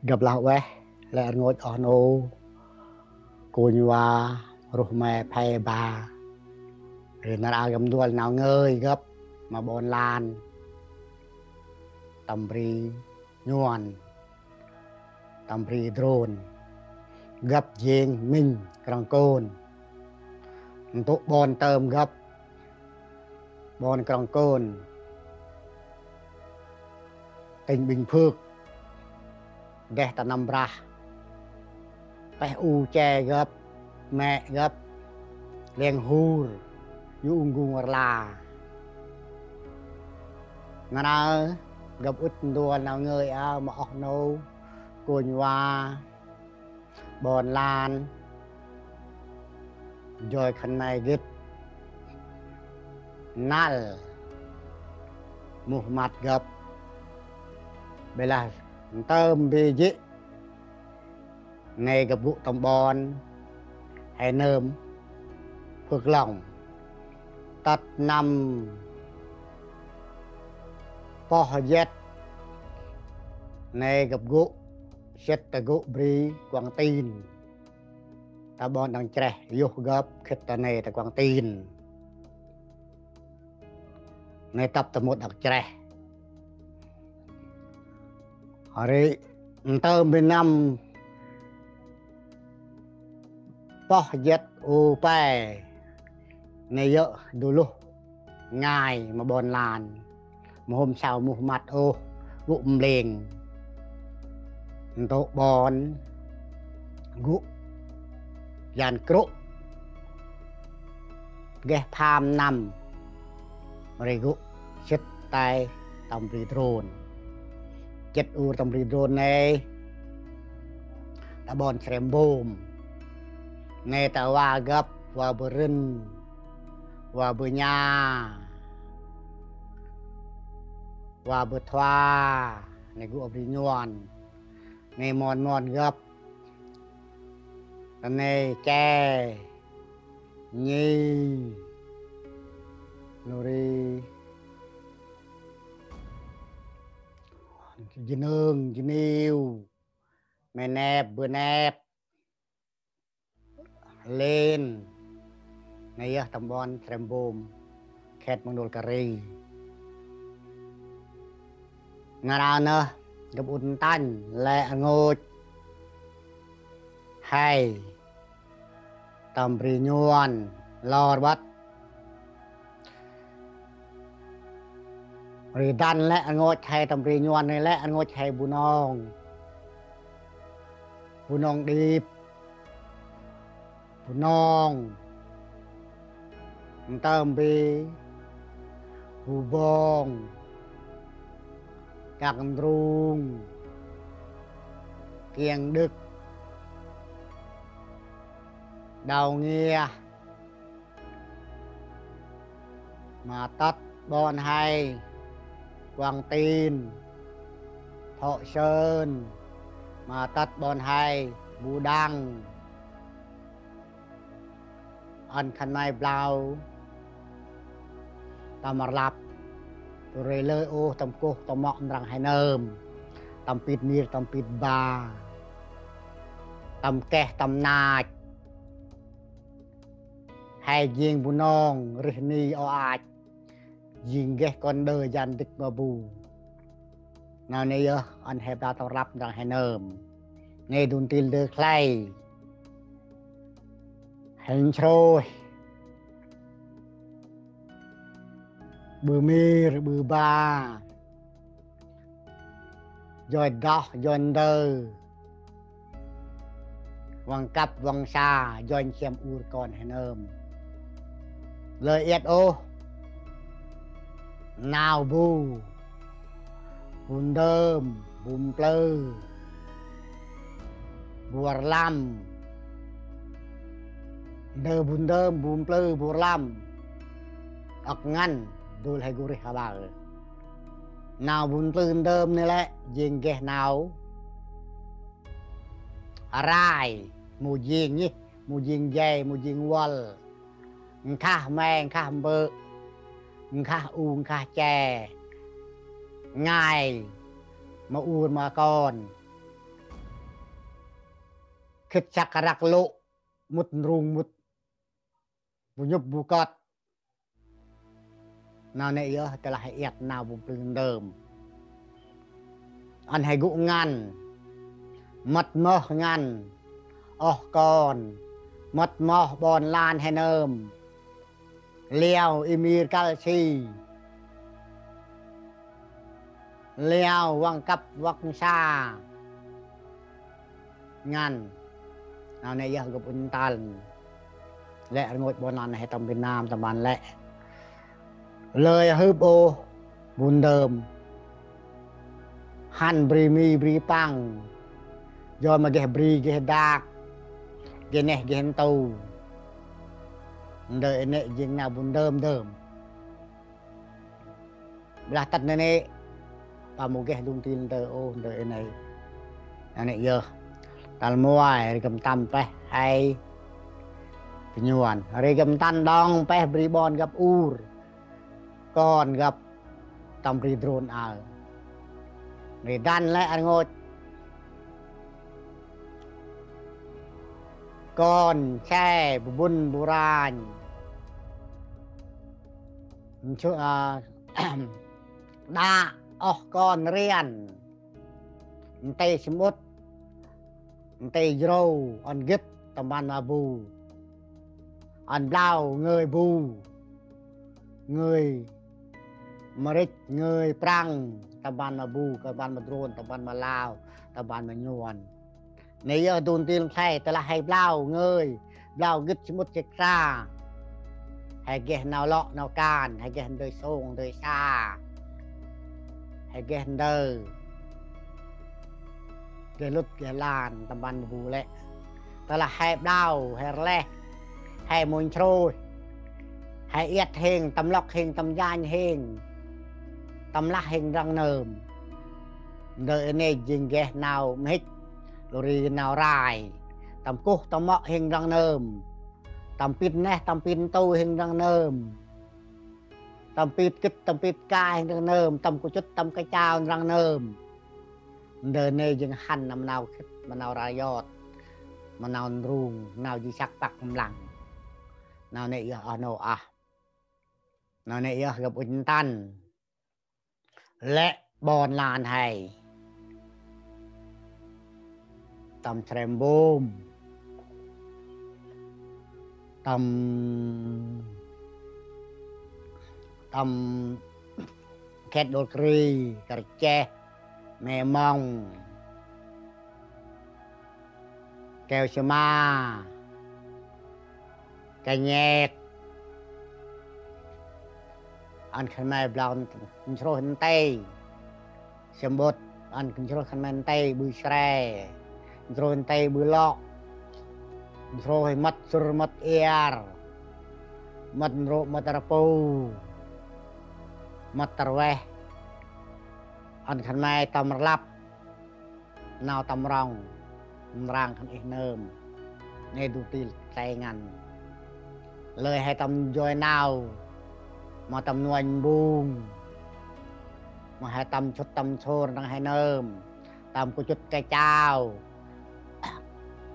gặp lão bé lại ngồi ở nô cô nhòa rồi mẹ phải bà rồi nó ra gầm đuôi nào ngơi gấp mà bồn lan tầm ri nhuần tầm ri drone gấp giềng mình càng côn tụ bồn tôm gấp bồn càng côn tình bình phước ghé ta nằm ra phải u che gấp mẹ gấp liền hur yu unggung la ngana gặp út đua nào người mà nô cồn hoa bòn lan rồi khăn này gít nal Muhammad gặp bây là tôm bì dĩ ngày gặp vụ tầm bòn hay nơm phước lòng tật nằm po jet ngày gặp vụ chết ta gụ bì quảng tin ta bòn đang trẻ dục gấp khết ta này ta quảng tin ngày tập ta một đặc trẻ ở đây tôm bên năm po jet u pe ngày dợ dulu ngày mà bòn làn mà hôm sau mua mặt ô gụm liền tổ bòn gụ dàn crụ ghé tham nằm rồi gụ chết tay tầm rì drone chết u tầm rì drone này đã bòn xem bồm này ta qua gấp và bờ rinh và bờ nhà và bờ thoa này gụ bì nhuần này mòn mòn gấp này che nhi nori nương niu mẹ nẹp bữa nẹp lên này ya tầm bon xem bồm khét mong đồn cà ri ngà ra nơ gặp ủn tanh lẹ ngột hay tầm ri nhuần lò bắt ri đan lẹ ngột hay tầm ri nhuần này lẹ ngột hay bu nong điệp bu nong tầm bi bu bong các rung kiêng đức đầu nghe mà tắt bon hay quảng tin thọ sơn mà tắt bon hay bù đăng ăn khăn này blau ta mà lặp rồi lơi ô tầm cô tầm mọng rằng hay nơm tầm pít nir tầm pít ba tầm kẻ tầm nạch hay riêng bù nong rì ni o ạch riêng ghé con đời dàn địch mà bù nào này anh hẹp ra tao rắp rằng hay nơm nghe đun tin đưa khay hình trôi bư mi bư ba rồi đọc rồi đơ vòng cặp vòng xa rồi xem ur con hèn ôm lời yết ô nào bù bùn đơm bùn plơ bùa lam đơ bùn đơm bùn plơ bùa lam ọc ngăn đôi hay guri habar nào bùn plơ đơm này lẽ riêng ghé nào rai mù riêng nhỉ mù riêng dây mù riêng wall khá men khá bơ khá uống khá chè ngày mà uống mà con khít chắc rắc lộ một rung một bù nhục bù cọt nào này ơ ta là hay ẹt nào bù plưng đơm anh hay gụ ngăn mất mơ ngăn con mất mơ bòn lan hay nơm leo imir calci leo văng cấp văng xa ngăn nào này ơ gặp ưng tàn lẹ ngồi bòn lan hay tầm Việt Nam tầm bàn lẹ lời hư bô bùn đơm han bri mi bri pang do mà ghé bri ghé đạc ghé nè ghé tàu đợi nè dừng nào bùn đơm là tật nè và một ghé dung tin đợi ô đợi này nè giờ tal muai cầm tam pe hay penyuan hari cầm tan dong pe bri bon gặp ur con gặp tam bri drone người đan lại ăn ngồi con xe bùn bù ran chỗ đa con riêng tây smut tây dâu on gip tầm ban mà bù on blau người bù người Marik người prang taban ma bu taban ma drone taban ma lao taban ma nhuan này giờ đồn tiền thay ta là hay blau gứt chỉ một chiếc ra hay ghé nào lọ nào can hay ghé đời sông đời xa hay ghé đời ghé lút ghé lan taban ma bu lệ ta là hay blau hay lẹ hay môn trôi hay yết hình tầm lọc hình tầm gian hình tầm lá hình răng nơm đợi này dừng ghé nào mít rồi nào rai tầm cúc tầm mọ hình răng nơm tầm pin nè tầm pin tâu hình răng nơm tầm pin kít tầm pin ca hình răng nơm tầm cô chút tầm cái chao răng nơm đợi này dừng hành nằm nào khít mà nào ra giọt mà nào ruồng nào gì sắc bạc lặng nào này ở nào nào này gặp ưng tan lẹ bòn làn hay tầm trem bom tầm kết đột kri cà che mè mong keo ma cây nhẹt anh khăn mai blond control hình tay xem bột anh control khăn mai tay bùi sre control hình tay bùi lọ control hình mắt sur mắt air mắt rộ mắt rapo mắt tarwe anh khăn mai tầm lap nào tầm rong rang khăn ít nơm nghe đủ tiền tay ngăn lời hay tầm joy nào mà tầm nuôi buông mà hai tầm chút tầm xôn đang hai nơm tầm có chút cái chao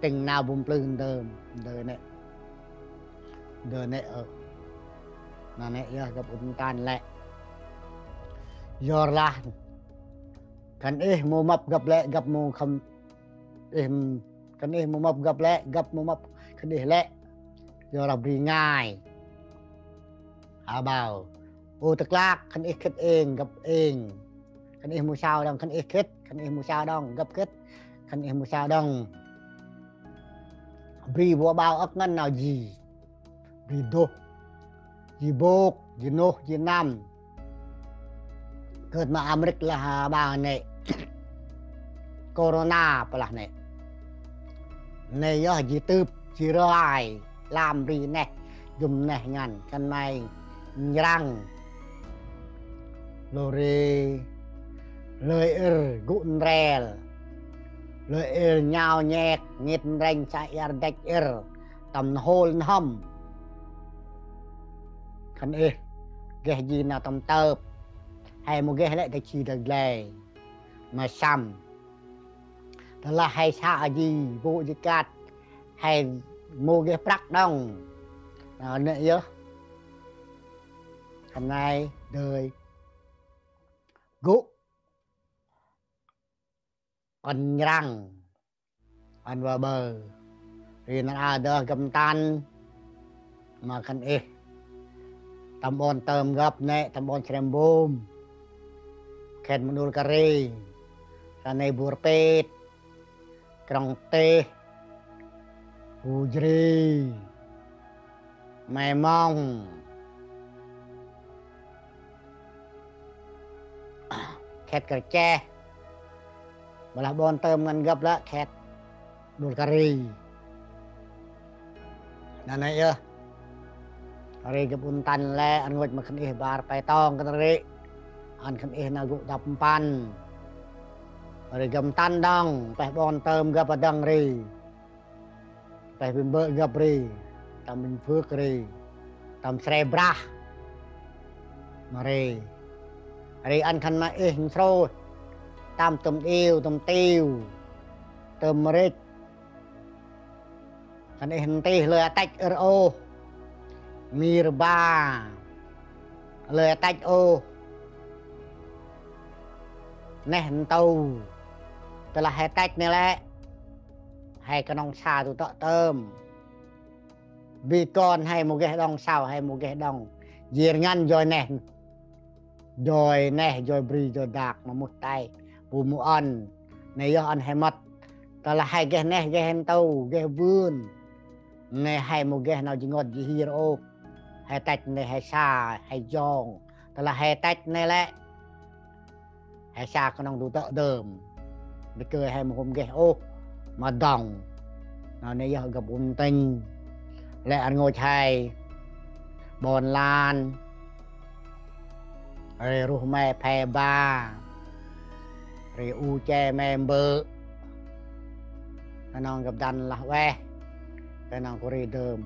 tình nào bùm plưng đơm đời này ở là này gặp ung tan lẹ giờ là cần mua mập gặp lẹ gặp mua không cần mua mập gặp lẹ gặp mua mập cần lẹ giờ là vì ngài bảo ô tức lạc khăn ít kết gặp khăn ít mua sao đông khăn ít kết khăn ít mua sao đông gặp kết khăn ít mua sao đông vì bùa bao ấp ngân nào gì vì đô vì bốc vì nô vì nam ghét mà Amerik là bà này corona bà này này do gì tư gì rồi làm gì này dùng này ngàn căn này răng lori lời gụn rèl lời nhào nhẹt nghịt ranh chạy đạch tầm hôn hầm khăn ghé gì nào tầm tợp hay một ghé lại chỉ được lề mà xăm đó là hay xa gì vô gì cát hay mua cái prắc đông nữa nhớ hôm nay đời gũ ăn răng ăn vào bờ thì nó ada cầm tan mà khăn ê tầm ôn tầm gặp nè tầm ôn xem bùm khen môn cà ri ra này bùa pet krong tê hujri mày mong khét cà che mà là bon tôm ngăn gặp lá khét bùa cà ri nè này ơ ri gặp un tan le ăn ngồi mà khăn ê bar pai tong cà ri ăn khăn ê na gụ đập pan rồi gầm tan đong phải bon tôm gặp ở đằng ri phải bình bơ gặp ri tam bình phước ri tam sre bra mà ri ăn khăn mà ê hình sôi tam tôm yêu tôm tiêu tôm rít khăn ê hình tì lời tách ở ô mir ba lời tách ô nè hình tàu tức là hai tách này lẽ hai cái nòng xà tụi tọ tôm vì con hay một cái đồng sao hay một cái đồng diệt ngăn rồi nè rồi bri rồi đạc mà một tay bù mu ăn này do ăn hay mất tức là hai cái này cái hen tàu cái vươn này hay một cái nào chỉ ngọt gì hero hai tách này hay xa hay giòn tức là hai tách này lẽ hay xa cái nòng tụi tọ đờm để cười hay một hôm cái ô mà đồng nó này giờ gặp ung tinh lại ăn ngồi thầy bồn lan rồi ru mẹ phe ba rồi u che member cái non gặp đàn là ve cái non có ri đơm